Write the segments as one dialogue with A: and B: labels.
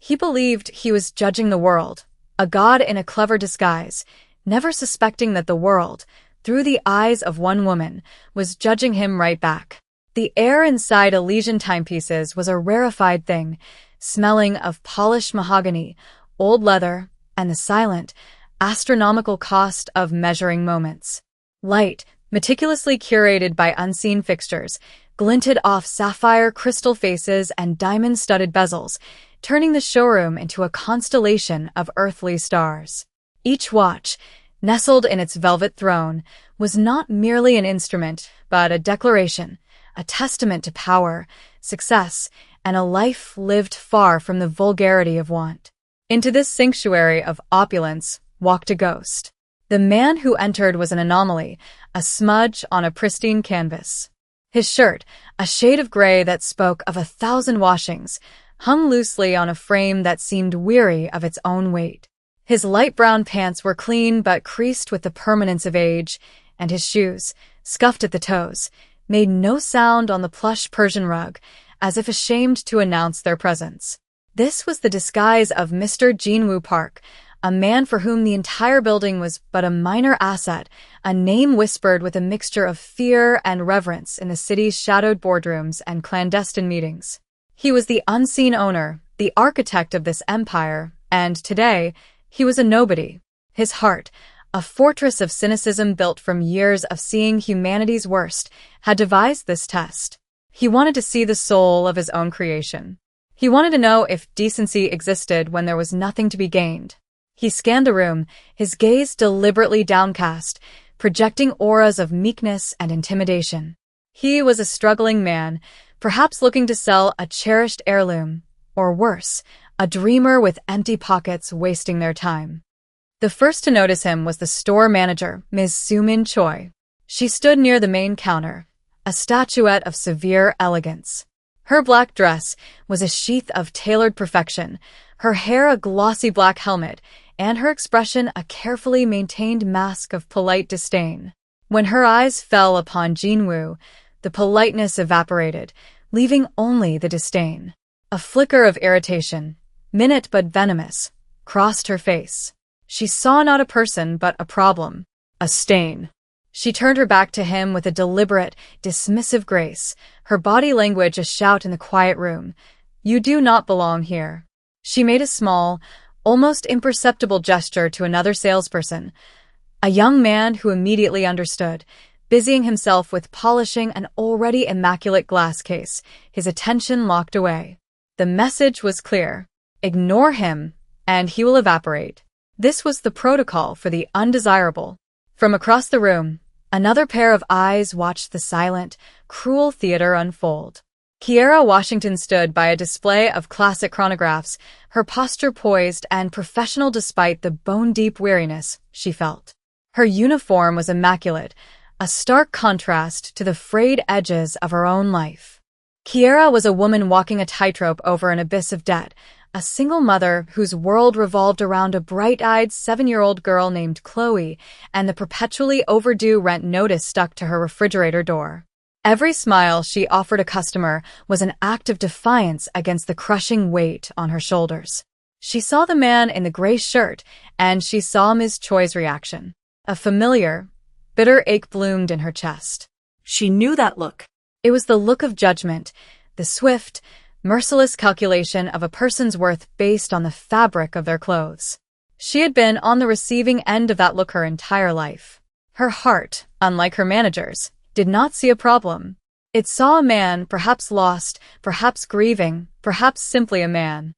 A: He believed he was judging the world, a god in a clever disguise, never suspecting that the world, through the eyes of one woman, was judging him right back. The air inside Elysian timepieces was a rarefied thing, smelling of polished mahogany, old leather, and the silent, astronomical cost of measuring moments. Light, meticulously curated by unseen fixtures, glinted off sapphire crystal faces and diamond-studded bezels, turning the showroom into a constellation of earthly stars. Each watch, nestled in its velvet throne, was not merely an instrument, but a declaration, a testament to power, success, and a life lived far from the vulgarity of want. Into this sanctuary of opulence walked a ghost. The man who entered was an anomaly, a smudge on a pristine canvas. His shirt, a shade of gray that spoke of 1,000 washings, hung loosely on a frame that seemed weary of its own weight. His light brown pants were clean but creased with the permanence of age, and his shoes, scuffed at the toes, made no sound on the plush Persian rug, as if ashamed to announce their presence. This was the disguise of Mr. Jinwoo Park, a man for whom the entire building was but a minor asset, a name whispered with a mixture of fear and reverence in the city's shadowed boardrooms and clandestine meetings. He was the unseen owner, the architect of this empire, and today, he was a nobody. His heart, a fortress of cynicism built from years of seeing humanity's worst, had devised this test. He wanted to see the soul of his own creation. He wanted to know if decency existed when there was nothing to be gained. He scanned the room, his gaze deliberately downcast, projecting auras of meekness and intimidation. He was a struggling man, perhaps looking to sell a cherished heirloom, or worse, a dreamer with empty pockets wasting their time. The first to notice him was the store manager, Ms. Soo-min Choi. She stood near the main counter, a statuette of severe elegance. Her black dress was a sheath of tailored perfection, her hair a glossy black helmet, and her expression a carefully maintained mask of polite disdain. When her eyes fell upon Jinwoo, the politeness evaporated, leaving only the disdain. A flicker of irritation, minute but venomous, crossed her face. She saw not a person but a problem, a stain. She turned her back to him with a deliberate, dismissive grace, her body language a shout in the quiet room. "You do not belong here." She made a small, almost imperceptible gesture to another salesperson, a young man who immediately understood, busying himself with polishing an already immaculate glass case, his attention locked away. The message was clear. Ignore him, and he will evaporate. This was the protocol for the undesirable. From across the room, another pair of eyes watched the silent, cruel theater unfold. Kiera Washington stood by a display of classic chronographs, her posture poised and professional despite the bone-deep weariness she felt. Her uniform was immaculate, a stark contrast to the frayed edges of her own life. Kiera was a woman walking a tightrope over an abyss of debt, a single mother whose world revolved around a bright-eyed 7-year-old girl named Chloe and the perpetually overdue rent notice stuck to her refrigerator door. Every smile she offered a customer was an act of defiance against the crushing weight on her shoulders. She saw the man in the gray shirt, and she saw Ms. Choi's reaction. A familiar, bitter ache bloomed in her chest.
B: She knew that look.
A: It was the look of judgment, the swift, merciless calculation of a person's worth based on the fabric of their clothes. She had been on the receiving end of that look her entire life. Her heart, unlike her manager's, did not see a problem. It saw a man, perhaps lost, perhaps grieving, perhaps simply a man.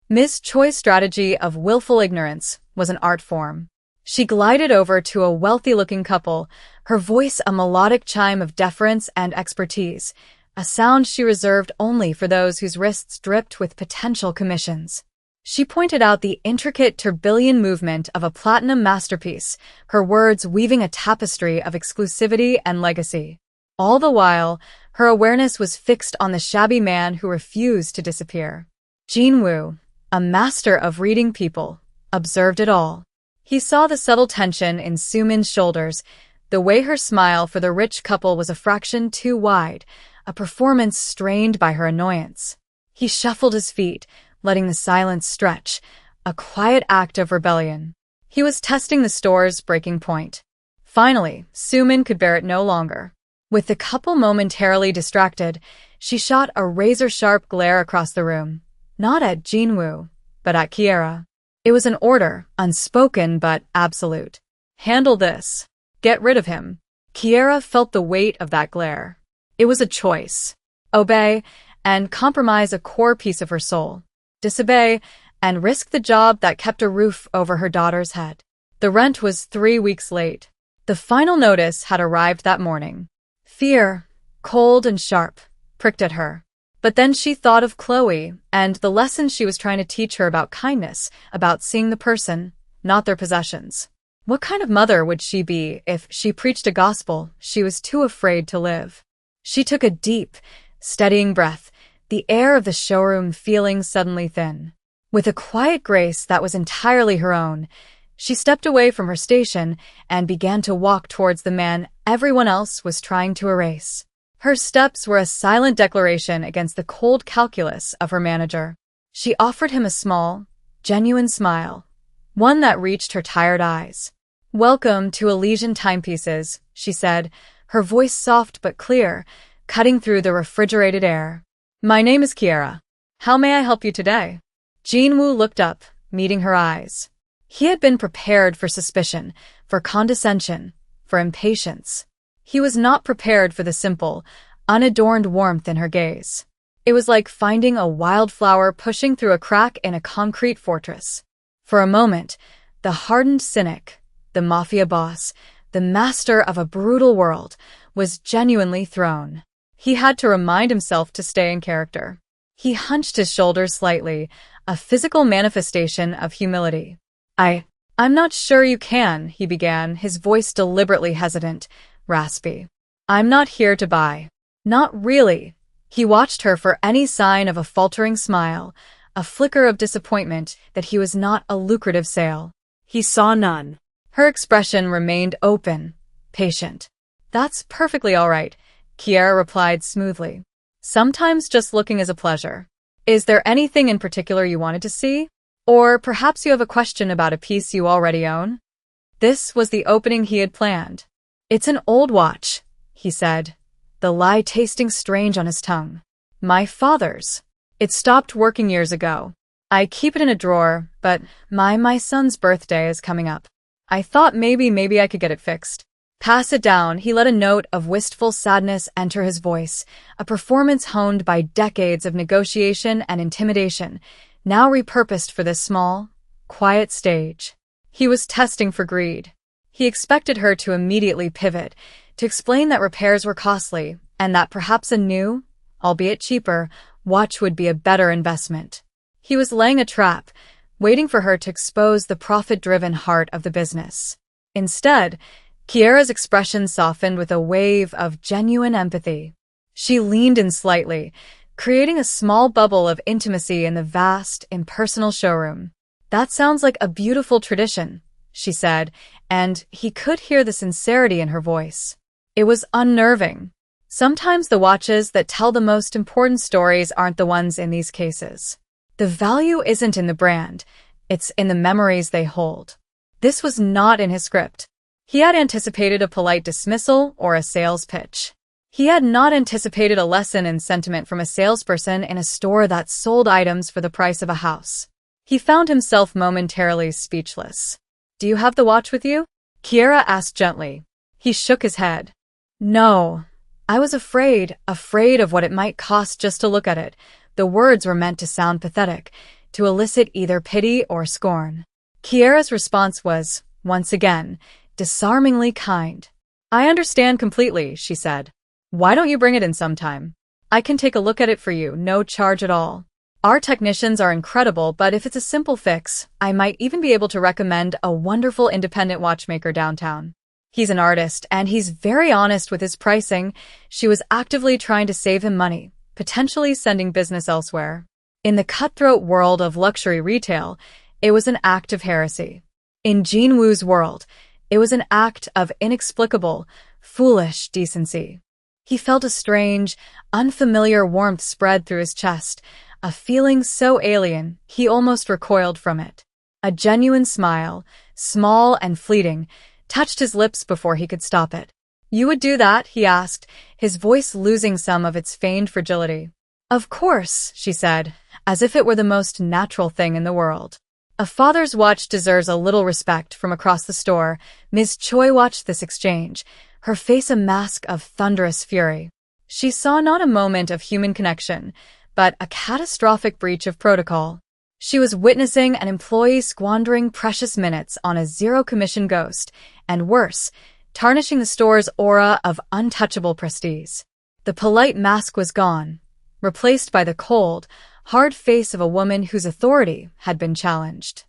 A: Ms. Choi's strategy of willful ignorance was an art form. She glided over to a wealthy-looking couple, her voice a melodic chime of deference and expertise, a sound she reserved only for those whose wrists dripped with potential commissions. She pointed out the intricate tourbillon movement of a platinum masterpiece, her words weaving a tapestry of exclusivity and legacy. All the while, her awareness was fixed on the shabby man who refused to disappear. Jinwoo, a master of reading people, observed it all. He saw the subtle tension in Soo-min's shoulders, the way her smile for the rich couple was a fraction too wide, a performance strained by her annoyance. He shuffled his feet, letting the silence stretch, a quiet act of rebellion. He was testing the store's breaking point. Finally, Sumin could bear it no longer. With the couple momentarily distracted, she shot a razor-sharp glare across the room, not at Jinwoo, but at Kiera. It was an order, unspoken but absolute. Handle this. Get rid of him. Kiera felt the weight of that glare. It was a choice. Obey and compromise a core piece of her soul. Disobey and risk the job that kept a roof over her daughter's head. The rent was 3 weeks late. The final notice had arrived that morning. Fear, cold and sharp, pricked at her. But then she thought of Chloe and the lessons she was trying to teach her about kindness, about seeing the person, not their possessions. What kind of mother would she be if she preached a gospel she was too afraid to live? She took a deep, steadying breath, the air of the showroom feeling suddenly thin. With a quiet grace that was entirely her own, she stepped away from her station and began to walk towards the man everyone else was trying to erase. Her steps were a silent declaration against the cold calculus of her manager. She offered him a small, genuine smile, one that reached her tired eyes. "Welcome to Elysian Timepieces," she said, her voice soft but clear, cutting through the refrigerated air. "My name is Kiera. How may I help you today?" Jinwoo looked up, meeting her eyes. He had been prepared for suspicion, for condescension, for impatience. He was not prepared for the simple, unadorned warmth in her gaze. It was like finding a wildflower pushing through a crack in a concrete fortress. For a moment, the hardened cynic, the Mafia boss, the master of a brutal world, was genuinely thrown. He had to remind himself to stay in character. He hunched his shoulders slightly, a physical manifestation of humility. I'm not sure you can," he began, his voice deliberately hesitant, raspy. "I'm not here to buy." "Not really." He watched her for any sign of a faltering smile, a flicker of disappointment that he was not a lucrative sale. He saw none. Her expression remained open, patient. "That's perfectly all right," Kiera replied smoothly. "Sometimes just looking is a pleasure. Is there anything in particular you wanted to see? Or perhaps you have a question about a piece you already own?" This was the opening he had planned. "It's an old watch," he said, the lie tasting strange on his tongue. "My father's. It stopped working years ago. I keep it in a drawer, but my son's birthday is coming up. I thought maybe I could get it fixed." "Pass it down," he let a note of wistful sadness enter his voice, a performance honed by decades of negotiation and intimidation, now repurposed for this small, quiet stage. He was testing for greed. He expected her to immediately pivot, to explain that repairs were costly, and that perhaps a new, albeit cheaper, watch would be a better investment. He was laying a trap, waiting for her to expose the profit-driven heart of the business. Instead, Kiera's expression softened with a wave of genuine empathy. She leaned in slightly, creating a small bubble of intimacy in the vast, impersonal showroom. "That sounds like a beautiful tradition," she said, and he could hear the sincerity in her voice. It was unnerving. Sometimes the watches that tell the most important stories aren't the ones in these cases. The value isn't in the brand, it's in the memories they hold. This was not in his script. He had anticipated a polite dismissal or a sales pitch. He had not anticipated a lesson in sentiment from a salesperson in a store that sold items for the price of a house. He found himself momentarily speechless. "Do you have the watch with you?" Kiera asked gently. He shook his head. "No. I was afraid of what it might cost just to look at it." The words were meant to sound pathetic, to elicit either pity or scorn. Kiera's response was, once again, disarmingly kind. "I understand completely," she said. "Why don't you bring it in sometime? I can take a look at it for you, no charge at all. Our technicians are incredible, but if it's a simple fix, I might even be able to recommend a wonderful independent watchmaker downtown. He's an artist, and he's very honest with his pricing." She was actively trying to save him money, potentially sending business elsewhere. In the cutthroat world of luxury retail, it was an act of heresy. In Jinwoo's world, it was an act of inexplicable, foolish decency. He felt a strange, unfamiliar warmth spread through his chest, a feeling so alien he almost recoiled from it. A genuine smile, small and fleeting, touched his lips before he could stop it. "You would do that?" he asked, his voice losing some of its feigned fragility. "Of course," she said, as if it were the most natural thing in the world. "A father's watch deserves a little respect." From across the store, Ms. Choi watched this exchange, her face a mask of thunderous fury. She saw not a moment of human connection, but a catastrophic breach of protocol. She was witnessing an employee squandering precious minutes on a zero-commission ghost, and worse, tarnishing the store's aura of untouchable prestige. The polite mask was gone, replaced by the cold, hard face of a woman whose authority had been challenged.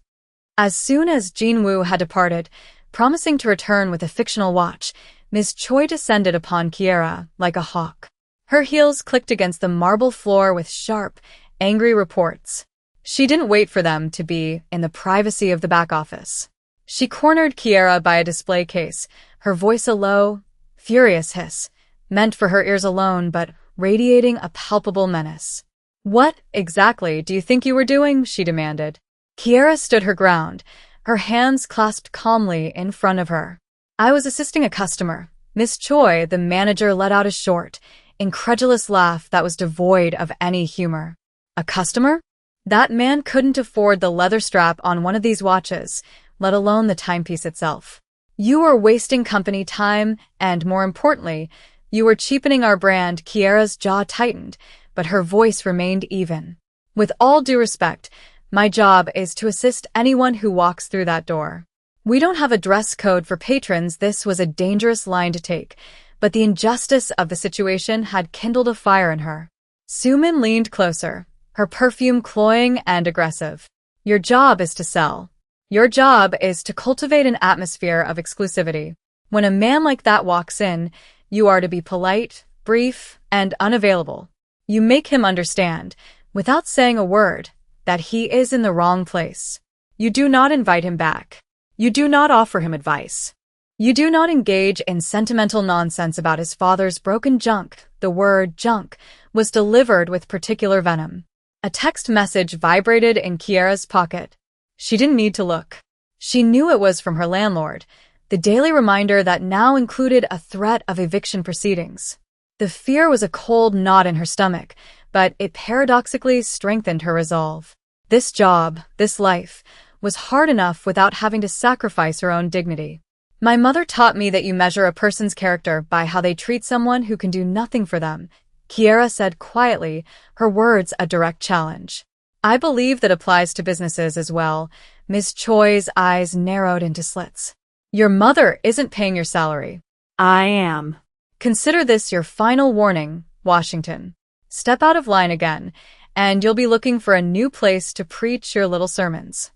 A: As soon as Jin-woo had departed, promising to return with a fictional watch, Ms. Choi descended upon Kiera like a hawk. Her heels clicked against the marble floor with sharp, angry reports. She didn't wait for them to be in the privacy of the back office. She cornered Kiera by a display case, her voice a low, furious hiss, meant for her ears alone but radiating a palpable menace. "What, exactly, do you think you were doing?" she demanded. Kiera stood her ground, her hands clasped calmly in front of her. "I was assisting a customer." Miss Choi, the manager, let out a short, incredulous laugh that was devoid of any humor. "A customer? That man couldn't afford the leather strap on one of these watches, let alone the timepiece itself. You were wasting company time, and more importantly, you were cheapening our brand." Kiera's jaw tightened, but her voice remained even. "With all due respect, my job is to assist anyone who walks through that door. We don't have a dress code for patrons." This was a dangerous line to take, but the injustice of the situation had kindled a fire in her. Sumin leaned closer, her perfume cloying and aggressive. "Your job is to sell. Your job is to cultivate an atmosphere of exclusivity. When a man like that walks in, you are to be polite, brief, and unavailable. You make him understand, without saying a word, that he is in the wrong place. You do not invite him back. You do not offer him advice. You do not engage in sentimental nonsense about his father's broken junk." The word junk was delivered with particular venom. A text message vibrated in Kiera's pocket. She didn't need to look. She knew it was from her landlord, the daily reminder that now included a threat of eviction proceedings. The fear was a cold knot in her stomach, but it paradoxically strengthened her resolve. This job, this life, was hard enough without having to sacrifice her own dignity. "My mother taught me that you measure a person's character by how they treat someone who can do nothing for them," Kiera said quietly, her words a direct challenge. "I believe that applies to businesses as well." Ms. Choi's eyes narrowed into slits. "Your mother isn't paying your salary. I am. Consider this your final warning, Washington. Step out of line again, and you'll be looking for a new place to preach your little sermons."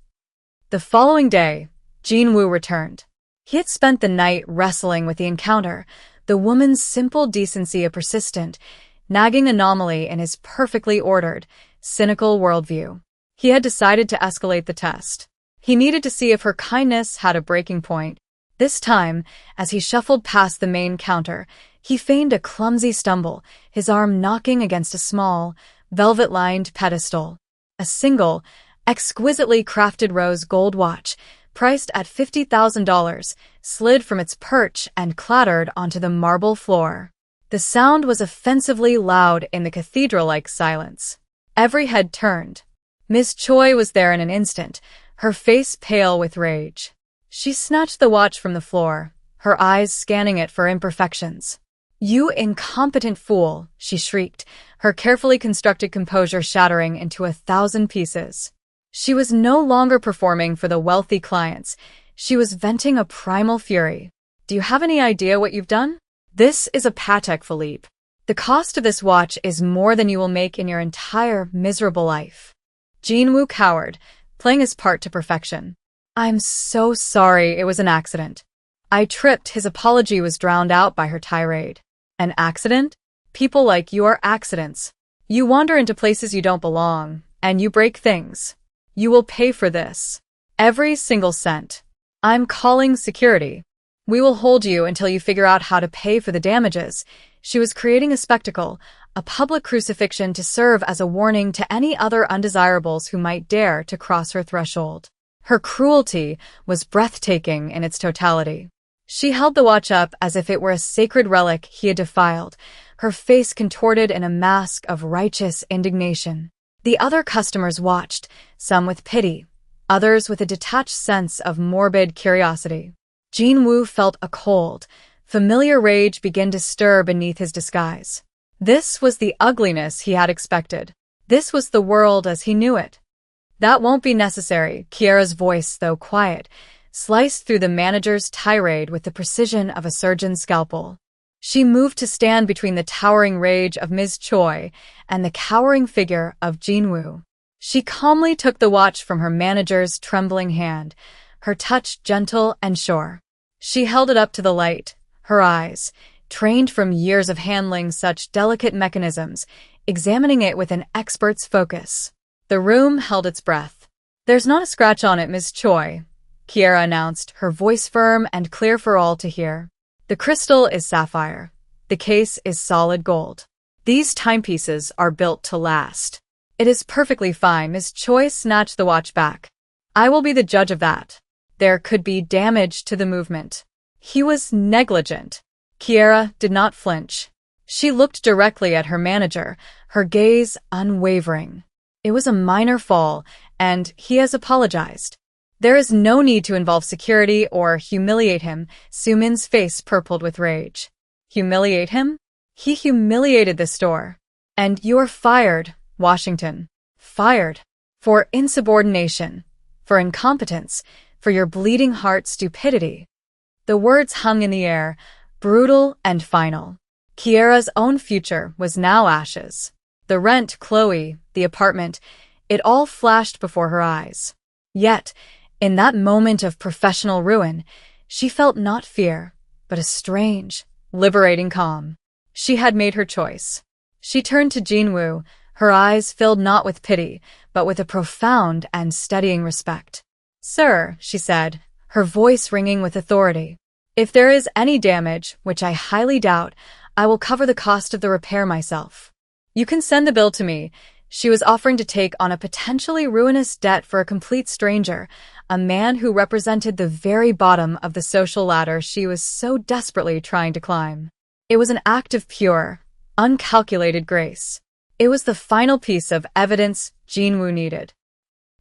A: The following day, Jin-woo returned. He had spent the night wrestling with the encounter, the woman's simple decency a persistent, nagging anomaly in his perfectly ordered, cynical worldview. He had decided to escalate the test. He needed to see if her kindness had a breaking point. This time, as he shuffled past the main counter, he feigned a clumsy stumble, his arm knocking against a small, velvet-lined pedestal. A single, exquisitely crafted rose gold watch, priced at $50,000, slid from its perch and clattered onto the marble floor. The sound was offensively loud in the cathedral-like silence. Every head turned. Miss Choi was there in an instant, her face pale with rage. She snatched the watch from the floor, her eyes scanning it for imperfections. "You incompetent fool," she shrieked, her carefully constructed composure shattering into 1,000 pieces. She was no longer performing for the wealthy clients. She was venting a primal fury. "Do you have any idea what you've done? This is a Patek Philippe. The cost of this watch is more than you will make in your entire miserable life." Jin-woo cowered, playing his part to perfection. "I'm so sorry, it was an accident." I tripped. His apology was drowned out by her tirade. "An accident? People like you are accidents. You wander into places you don't belong, and you break things. You will pay for this. Every single cent. I'm calling security. We will hold you until you figure out how to pay for the damages." She was creating a spectacle, a public crucifixion to serve as a warning to any other undesirables who might dare to cross her threshold. Her cruelty was breathtaking in its totality. She held the watch up as if it were a sacred relic he had defiled, her face contorted in a mask of righteous indignation. The other customers watched, some with pity, others with a detached sense of morbid curiosity. Jin-woo felt a cold, familiar rage begin to stir beneath his disguise. This was the ugliness he had expected. This was the world as he knew it. That won't be necessary, Kiera's voice, though quiet, sliced through the manager's tirade with the precision of a surgeon's scalpel. She moved to stand between the towering rage of Ms. Choi and the cowering figure of Jin-woo. She calmly took the watch from her manager's trembling hand, her touch gentle and sure. She held it up to the light, her eyes, trained from years of handling such delicate mechanisms, examining it with an expert's focus. The room held its breath. "There's not a scratch on it, Ms. Choi," Kiera announced, her voice firm and clear for all to hear. "The crystal is sapphire. The case is solid gold. These timepieces are built to last." "It is perfectly fine," Ms. Choi snatched the watch back. "I will be the judge of that. There could be damage to the movement." He was negligent. Kiera did not flinch. She looked directly at her manager, her gaze unwavering. "It was a minor fall, and he has apologized. There is no need to involve security or humiliate him." Sumin's face purpled with rage. "Humiliate him? He humiliated the store. And you're fired, Washington. Fired. For insubordination. For incompetence. For your bleeding heart stupidity." The words hung in the air, brutal and final. Kiera's own future was now ashes. The rent, Chloe, the apartment, it all flashed before her eyes. Yet, in that moment of professional ruin, she felt not fear, but a strange, liberating calm. She had made her choice. She turned to Jin-woo, her eyes filled not with pity, but with a profound and steadying respect. "Sir," she said, her voice ringing with authority, "if there is any damage, which I highly doubt, I will cover the cost of the repair myself. You can send the bill to me." She was offering to take on a potentially ruinous debt for a complete stranger, a man who represented the very bottom of the social ladder she was so desperately trying to climb. It was an act of pure, uncalculated grace. It was the final piece of evidence Jin-woo needed.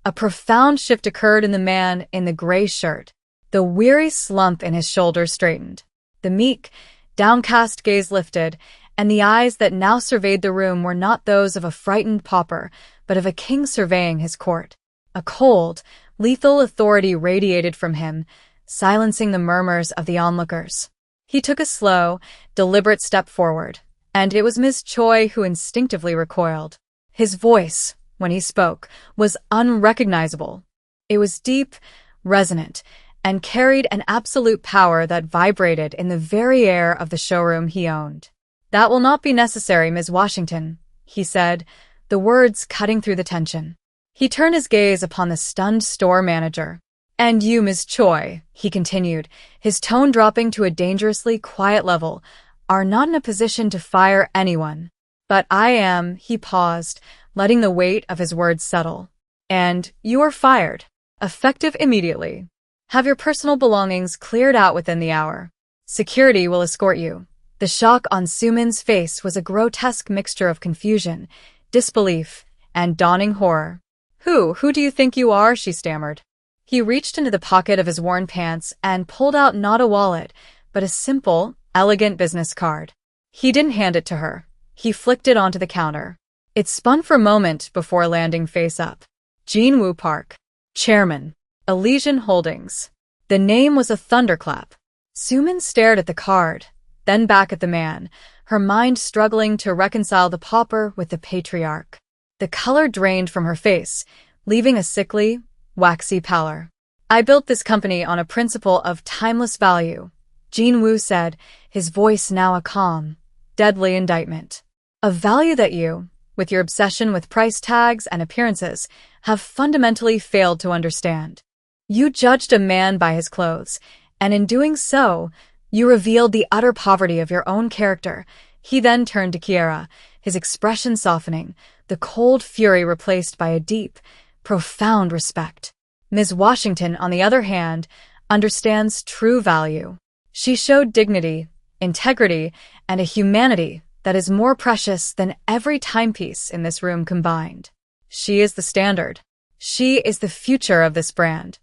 A: A profound shift occurred in the man in the gray shirt. The weary slump in his shoulders straightened. The meek, downcast gaze lifted, and the eyes that now surveyed the room were not those of a frightened pauper, but of a king surveying his court. A cold, lethal authority radiated from him, silencing the murmurs of the onlookers. He took a slow, deliberate step forward, and it was Ms. Choi who instinctively recoiled. His voice, when he spoke, was unrecognizable. It was deep, resonant, and carried an absolute power that vibrated in the very air of the showroom he owned. "That will not be necessary, Ms. Washington," he said, the words cutting through the tension. He turned his gaze upon the stunned store manager. "And you, Ms. Choi," he continued, his tone dropping to a dangerously quiet level, "are not in a position to fire anyone. But I am," he paused, letting the weight of his words settle. "And you are fired. Effective immediately. Have your personal belongings cleared out within the hour. Security will escort you." The shock on Sumin's face was a grotesque mixture of confusion, disbelief, and dawning horror. Who do you think you are?" she stammered. He reached into the pocket of his worn pants and pulled out not a wallet, but a simple, elegant business card. He didn't hand it to her. He flicked it onto the counter. It spun for a moment before landing face up. Jin-woo Park, Chairman, Elysian Holdings. The name was a thunderclap. Sumin stared at the card, then back at the man, her mind struggling to reconcile the pauper with the patriarch. The color drained from her face, leaving a sickly, waxy pallor. "I built this company on a principle of timeless value," Jin-woo said, his voice now a calm, deadly indictment. "A value that you, with your obsession with price tags and appearances, have fundamentally failed to understand. You judged a man by his clothes, and in doing so, you revealed the utter poverty of your own character." He then turned to Kiera, his expression softening, the cold fury replaced by a deep, profound respect. Ms. Washington, on the other hand, understands true value. She showed dignity, integrity, and a humanity that is more precious than every timepiece in this room combined. She is the standard. She is the future of this brand.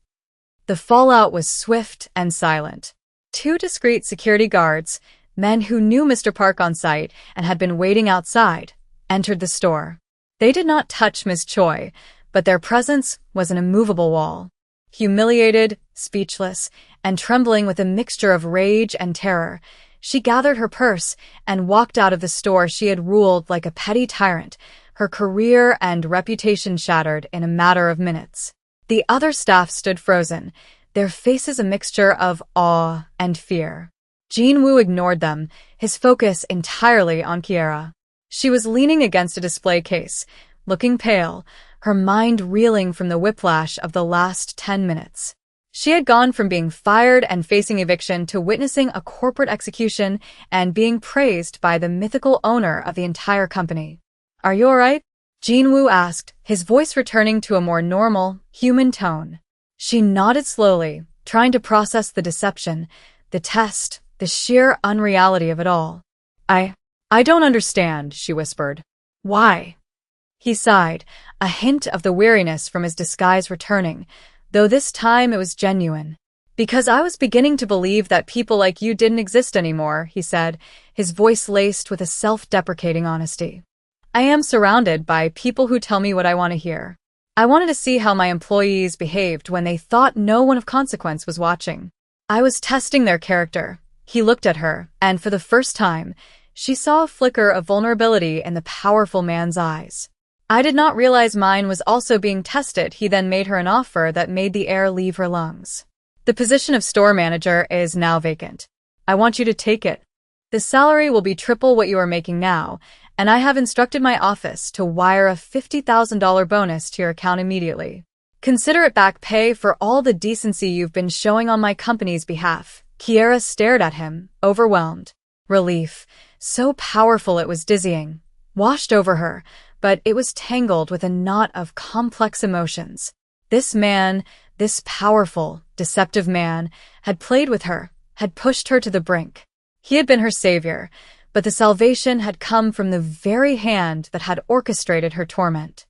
A: The fallout was swift and silent. 2 discreet security guards, men who knew Mr. Park on sight and had been waiting outside, entered the store. They did not touch Ms. Choi, but their presence was an immovable wall. Humiliated, speechless, and trembling with a mixture of rage and terror, she gathered her purse and walked out of the store she had ruled like a petty tyrant, her career and reputation shattered in a matter of minutes. The other staff stood frozen, their faces a mixture of awe and fear. Jin-woo ignored them, his focus entirely on Kiera. She was leaning against a display case, looking pale, her mind reeling from the whiplash of the last 10 minutes. She had gone from being fired and facing eviction to witnessing a corporate execution and being praised by the mythical owner of the entire company. "Are you all right?" Jin-woo asked, his voice returning to a more normal, human tone. She nodded slowly, trying to process the deception, the test, the sheer unreality of it all. I don't understand," she whispered. "Why?" He sighed, a hint of the weariness from his disguise returning, though this time it was genuine. "Because I was beginning to believe that people like you didn't exist anymore," he said, his voice laced with a self-deprecating honesty. "I am surrounded by people who tell me what I want to hear. I wanted to see how my employees behaved when they thought no one of consequence was watching. I was testing their character." He looked at her, and for the first time, she saw a flicker of vulnerability in the powerful man's eyes. "I did not realize mine was also being tested." He then made her an offer that made the air leave her lungs. "The position of store manager is now vacant. I want you to take it. The salary will be triple what you are making now, and I have instructed my office to wire a $50,000 bonus to your account immediately. Consider it back pay for all the decency you've been showing on my company's behalf." Kiera stared at him, overwhelmed. Relief, so powerful it was dizzying, washed over her, but it was tangled with a knot of complex emotions. This man, this powerful, deceptive man, had played with her, had pushed her to the brink. He had been her savior, but the salvation had come from the very hand that had orchestrated her torment.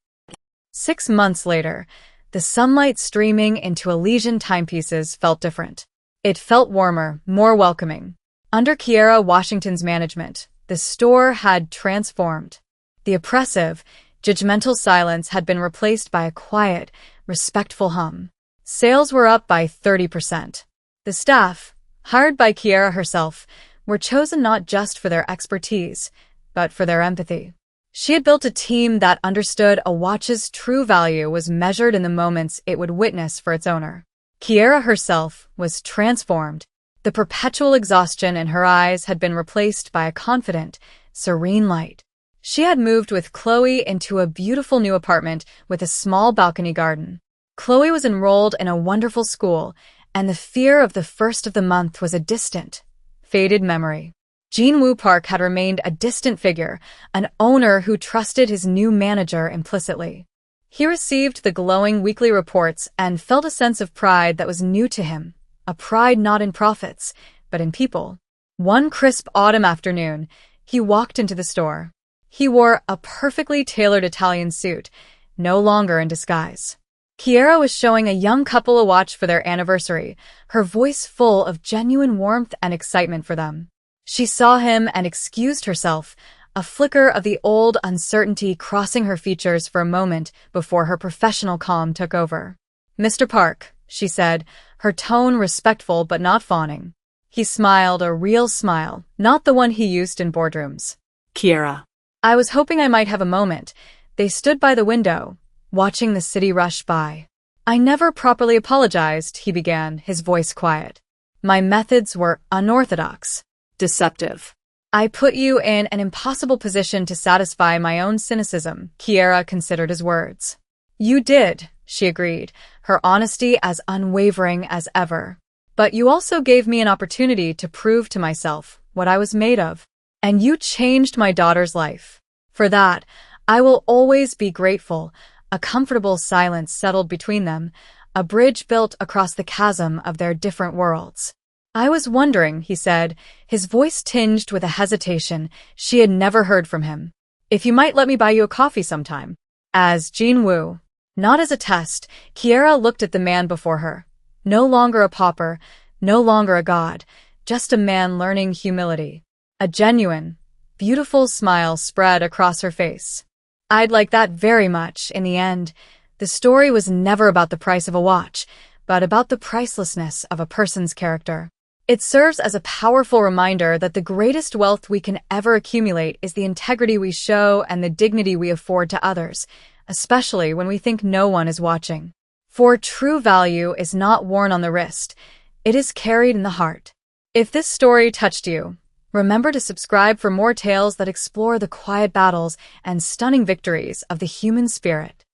A: 6 months later, the sunlight streaming into Elysian timepieces felt different. It felt warmer, more welcoming. Under Kiera Washington's management, the store had transformed. The oppressive, judgmental silence had been replaced by a quiet, respectful hum. Sales were up by 30%. The staff, hired by Kiera herself, were chosen not just for their expertise, but for their empathy. She had built a team that understood a watch's true value was measured in the moments it would witness for its owner. Kiera herself was transformed. The perpetual exhaustion in her eyes had been replaced by a confident, serene light. She had moved with Chloe into a beautiful new apartment with a small balcony garden. Chloe was enrolled in a wonderful school, and the fear of the first of the month was a distant, faded memory. Jin-woo Park had remained a distant figure, an owner who trusted his new manager implicitly. He received the glowing weekly reports and felt a sense of pride that was new to him, a pride not in profits, but in people. One crisp autumn afternoon, he walked into the store. He wore a perfectly tailored Italian suit, no longer in disguise. Kiera was showing a young couple a watch for their anniversary, her voice full of genuine warmth and excitement for them. She saw him and excused herself, a flicker of the old uncertainty crossing her features for a moment before her professional calm took over. "Mr. Park," she said, her tone respectful but not fawning. He smiled, a real smile, not the one he used in boardrooms.
B: "Kiera."
A: "I was hoping I might have a moment." They stood by the window, watching the city rush by. "I never properly apologized," he began, his voice quiet. "My methods were unorthodox.
B: Deceptive.
A: I put you in an impossible position to satisfy my own cynicism," Kiera considered his words. "You did," she agreed, her honesty as unwavering as ever. "But you also gave me an opportunity to prove to myself what I was made of. And you changed my daughter's life. For that, I will always be grateful. A comfortable silence settled between them, a bridge built across the chasm of their different worlds. I was wondering, he said, his voice tinged with a hesitation she had never heard from him, if you might let me buy you a coffee sometime. As Jean Woo. Not as a test, Kiera looked at the man before her. No longer a pauper, no longer a god, just a man learning humility. A genuine, beautiful smile spread across her face. I'd like that very much. In the end, the story was never about the price of a watch, but about the pricelessness of a person's character. It serves as a powerful reminder that the greatest wealth we can ever accumulate is the integrity we show and the dignity we afford to others, especially when we think no one is watching. For true value is not worn on the wrist, it is carried in the heart. If this story touched you, remember to subscribe for more tales that explore the quiet battles and stunning victories of the human spirit.